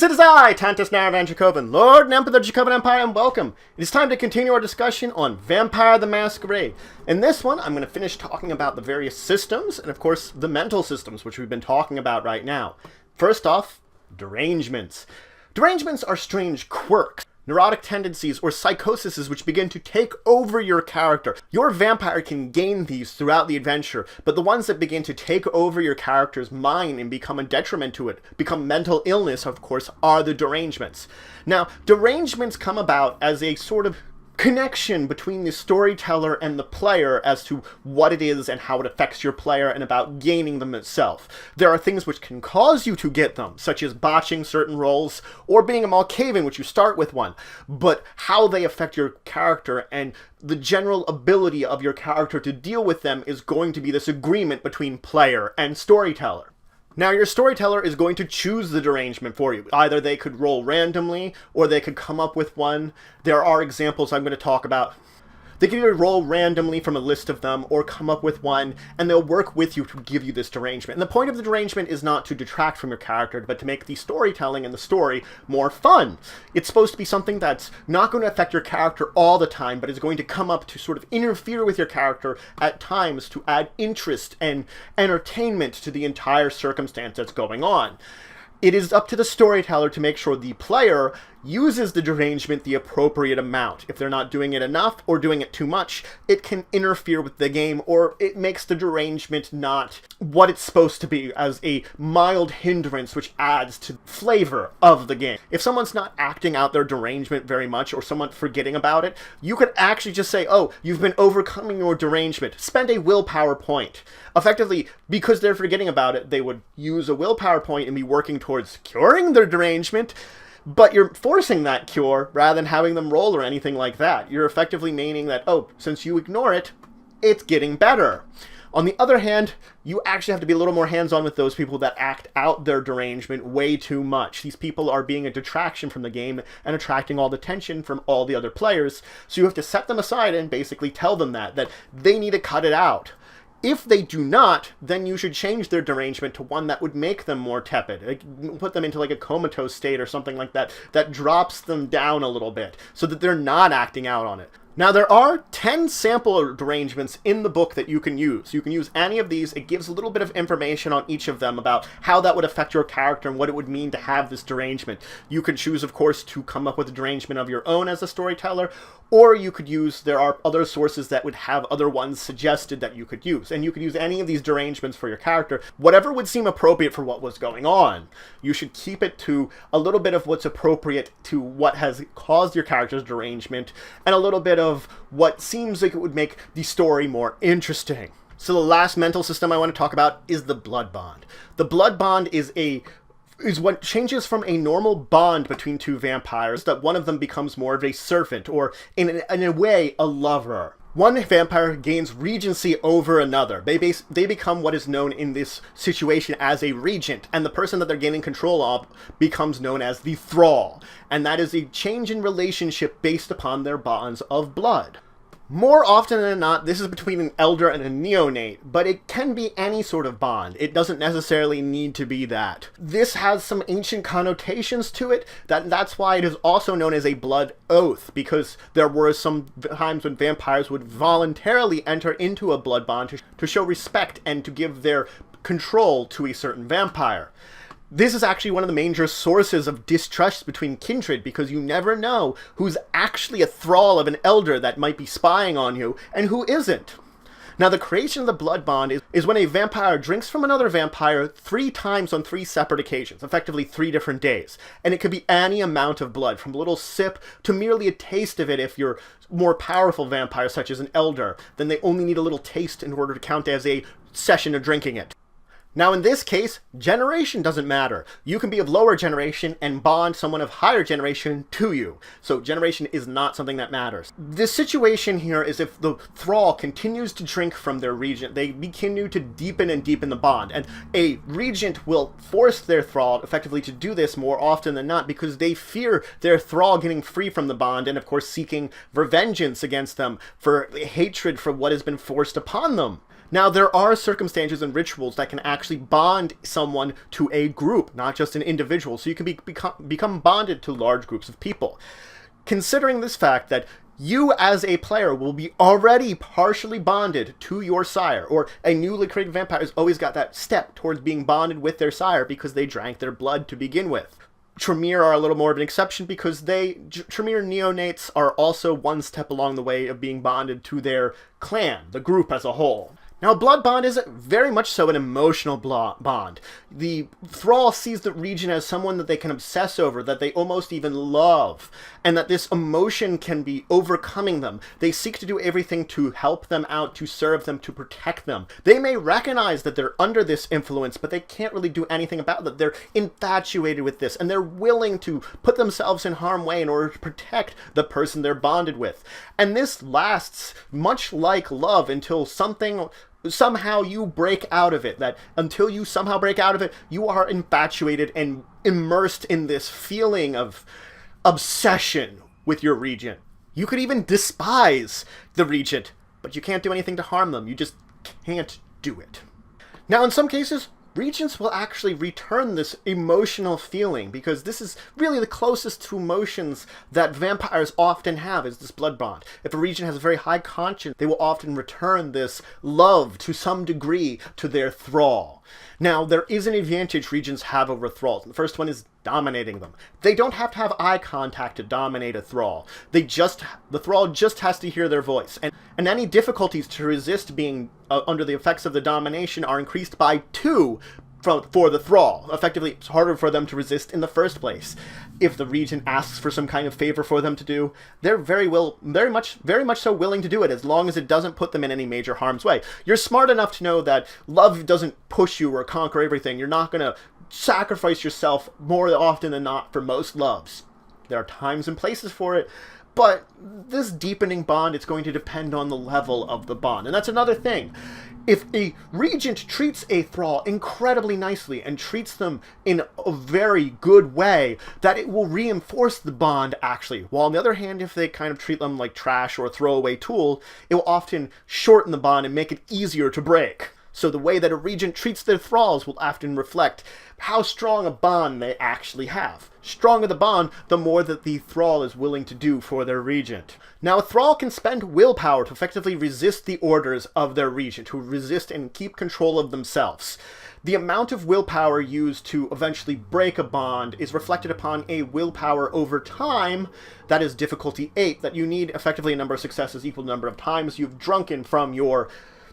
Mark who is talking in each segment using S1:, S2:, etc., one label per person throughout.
S1: it is I, Tantus Naravan Dracovin, Lord and Emperor of the Dracovin Empire, and welcome. It is time to continue our discussion on Vampire the Masquerade. In this one, I'm going to finish talking about the various systems, and of course, the mental systems, which we've been talking about right now. First off, derangements. Derangements are strange quirks, neurotic tendencies, or psychoses which begin to take over your character. Your vampire can gain these throughout the adventure, but the ones that begin to take over your character's mind and become a detriment to it, become mental illness, of course, are the derangements. Now, derangements come about as a sort of connection between the storyteller and the player as to what it is and how it affects your player and about gaining them itself. There are things which can cause you to get them, such as botching certain roles or being a Malkavian, which you start with one, but how they affect your character and the general ability of your character to deal with them is going to be this agreement between player and storyteller. Now, your storyteller is going to choose the derangement for you. Either they could roll randomly, or they could come up with one. There are examples I'm going to talk about. They can either roll randomly from a list of them, or come up with one, and they'll work with you to give you this derangement. And the point of the derangement is not to detract from your character, but to make the storytelling and the story more fun. It's supposed to be something that's not going to affect your character all the time, but is going to come up to sort of interfere with your character at times to add interest and entertainment to the entire circumstance that's going on. It is up to the storyteller to make sure the player uses the derangement the appropriate amount. If they're not doing it enough or doing it too much, it can interfere with the game, or it makes the derangement not what it's supposed to be, as a mild hindrance which adds to flavor of the game. If someone's not acting out their derangement very much, or someone forgetting about it, you could actually just say, oh, you've been overcoming your derangement. Spend a willpower point. Effectively, because they're forgetting about it, they would use a willpower point and be working towards curing their derangement, but you're forcing that cure rather than having them roll or anything like that. You're effectively meaning that, oh, since you ignore it, it's getting better. On the other hand, you actually have to be a little more hands-on with those people that act out their derangement way too much. These people are being a detraction from the game and attracting all the attention from all the other players, so you have to set them aside and basically tell them that they need to cut it out. If they do not, then you should change their derangement to one that would make them more tepid. Like, put them into like a comatose state or something like that, that drops them down a little bit, so that they're not acting out on it. Now, there are 10 sample derangements in the book that you can use. You can use any of these. It gives a little bit of information on each of them about how that would affect your character and what it would mean to have this derangement. You could choose, of course, to come up with a derangement of your own as a storyteller, or you could use, there are other sources that would have other ones suggested that you could use. And you could use any of these derangements for your character, whatever would seem appropriate for what was going on. You should keep it to a little bit of what's appropriate to what has caused your character's derangement, and a little bit of what seems like it would make the story more interesting. So the last mental system I want to talk about is the blood bond. The blood bond is what changes from a normal bond between two vampires, that one of them becomes more of a servant, or in a way, a lover. One vampire gains regency over another. They become what is known in this situation as a regent, and the person that they're gaining control of becomes known as the thrall. And that is a change in relationship based upon their bonds of blood. More often than not, this is between an elder and a neonate, but it can be any sort of bond. It doesn't necessarily need to be that. This has some ancient connotations to it, that's why it is also known as a blood oath, because there were some times when vampires would voluntarily enter into a blood bond to show respect and to give their control to a certain vampire. This is actually one of the major sources of distrust between kindred, because you never know who's actually a thrall of an elder that might be spying on you and who isn't. Now, the creation of the blood bond is when a vampire drinks from another vampire 3 times on 3 separate occasions, effectively 3 different days. And it could be any amount of blood, from a little sip to merely a taste of it. If you're more powerful vampire, such as an elder, then they only need a little taste in order to count as a session of drinking it. Now, in this case, generation doesn't matter. You can be of lower generation and bond someone of higher generation to you. So generation is not something that matters. The situation here is if the thrall continues to drink from their regent, they continue to deepen and deepen the bond. And a regent will force their thrall effectively to do this more often than not, because they fear their thrall getting free from the bond and, of course, seeking vengeance against them for hatred for what has been forced upon them. Now, there are circumstances and rituals that can actually bond someone to a group, not just an individual, so you can become bonded to large groups of people. Considering this fact that you as a player will be already partially bonded to your sire, or a newly created vampire has always got that step towards being bonded with their sire because they drank their blood to begin with. Tremere are a little more of an exception because Tremere neonates are also one step along the way of being bonded to their clan, the group as a whole. Now, a blood bond is very much so an emotional bond. The thrall sees the region as someone that they can obsess over, that they almost even love, and that this emotion can be overcoming them. They seek to do everything to help them out, to serve them, to protect them. They may recognize that they're under this influence, but they can't really do anything about it. They're infatuated with this, and they're willing to put themselves in harm's way in order to protect the person they're bonded with. And this lasts much like love until somehow you break out of it. That until you somehow break out of it, you are infatuated and immersed in this feeling of obsession with your regent. You could even despise the regent, but you can't do anything to harm them. You just can't do it. Now, in some cases, regents will actually return this emotional feeling, because this is really the closest to emotions that vampires often have, is this blood bond. If a regent has a very high conscience, they will often return this love to some degree to their thrall. Now, there is an advantage regents have over thralls. The first one is dominating them. They don't have to have eye contact to dominate a thrall. The thrall just has to hear their voice. And any difficulties to resist being under the effects of the domination are increased by 2 for the thrall. Effectively, it's harder for them to resist in the first place. If the regent asks for some kind of favor for them to do, they're very much so willing to do it, as long as it doesn't put them in any major harm's way. You're smart enough to know that love doesn't push you or conquer everything. You're not going to sacrifice yourself more often than not for most loves. There are times and places for it, but this deepening bond, it's going to depend on the level of the bond. And that's another thing. If a regent treats a thrall incredibly nicely and treats them in a very good way, that it will reinforce the bond, actually. While on the other hand, if they kind of treat them like trash or a throwaway tool, it will often shorten the bond and make it easier to break. So the way that a regent treats their thralls will often reflect how strong a bond they actually have. Stronger the bond, the more that the thrall is willing to do for their regent. Now, a thrall can spend willpower to effectively resist the orders of their regent, to resist and keep control of themselves. The amount of willpower used to eventually break a bond is reflected upon a willpower over time, that is difficulty 8, that you need effectively a number of successes equal to the number of times you've drunken from your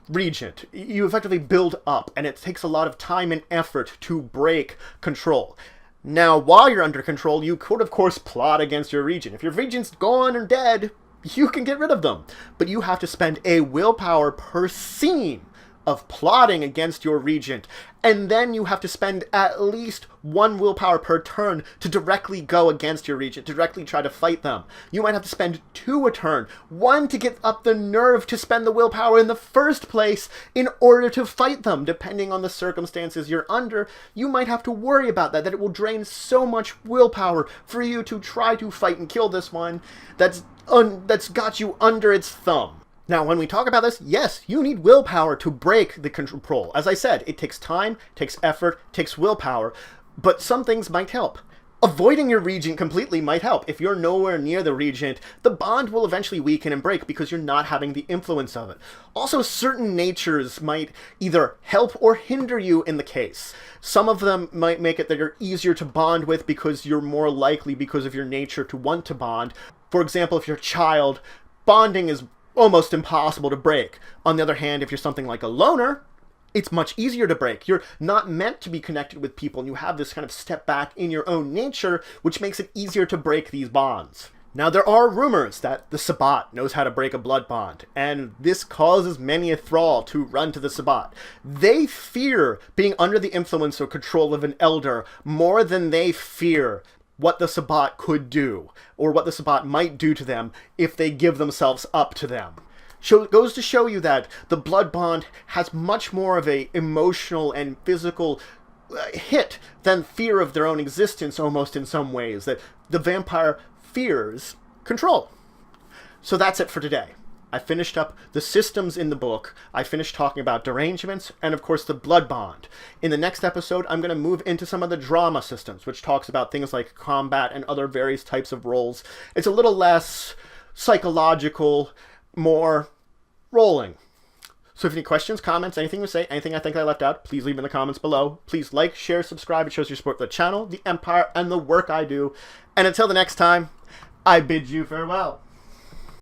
S1: regent. You effectively build up, and it takes a lot of time and effort to break control. Now, while you're under control, you could, of course, plot against your regent. If your regent's gone or dead, you can get rid of them. But you have to spend a willpower per scene of plotting against your regent, and then you have to spend at least 1 willpower per turn to directly go against your regent, to directly try to fight them. You might have to spend 2 a turn, 1 to get up the nerve to spend the willpower in the first place in order to fight them. Depending on the circumstances you're under, you might have to worry about that it will drain so much willpower for you to try to fight and kill this one that's got you under its thumb. Now, when we talk about this, yes, you need willpower to break the control. As I said, it takes time, takes effort, takes willpower, but some things might help. Avoiding your regent completely might help. If you're nowhere near the regent, the bond will eventually weaken and break because you're not having the influence of it. Also, certain natures might either help or hinder you in the case. Some of them might make it that you're easier to bond with because you're more likely, because of your nature, to want to bond. For example, if you're a child, bonding is almost impossible to break. On the other hand, if you're something like a loner, it's much easier to break. You're not meant to be connected with people, and you have this kind of step back in your own nature, which makes it easier to break these bonds. Now, there are rumors that the Sabbat knows how to break a blood bond, and this causes many a thrall to run to the Sabbat. They fear being under the influence or control of an elder more than they fear what the Sabbat could do, or what the Sabbat might do to them if they give themselves up to them. So it goes to show you that the blood bond has much more of a emotional and physical hit than fear of their own existence, almost in some ways, that the vampire fears control. So that's it for today. I finished up the systems in the book. I finished talking about derangements and, of course, the blood bond. In the next episode, I'm going to move into some of the drama systems, which talks about things like combat and other various types of roles. It's a little less psychological, more rolling. So if you have any questions, comments, anything to say, anything I think I left out, please leave in the comments below. Please like, share, subscribe. It shows your support for the channel, the Empire, and the work I do. And until the next time, I bid you farewell.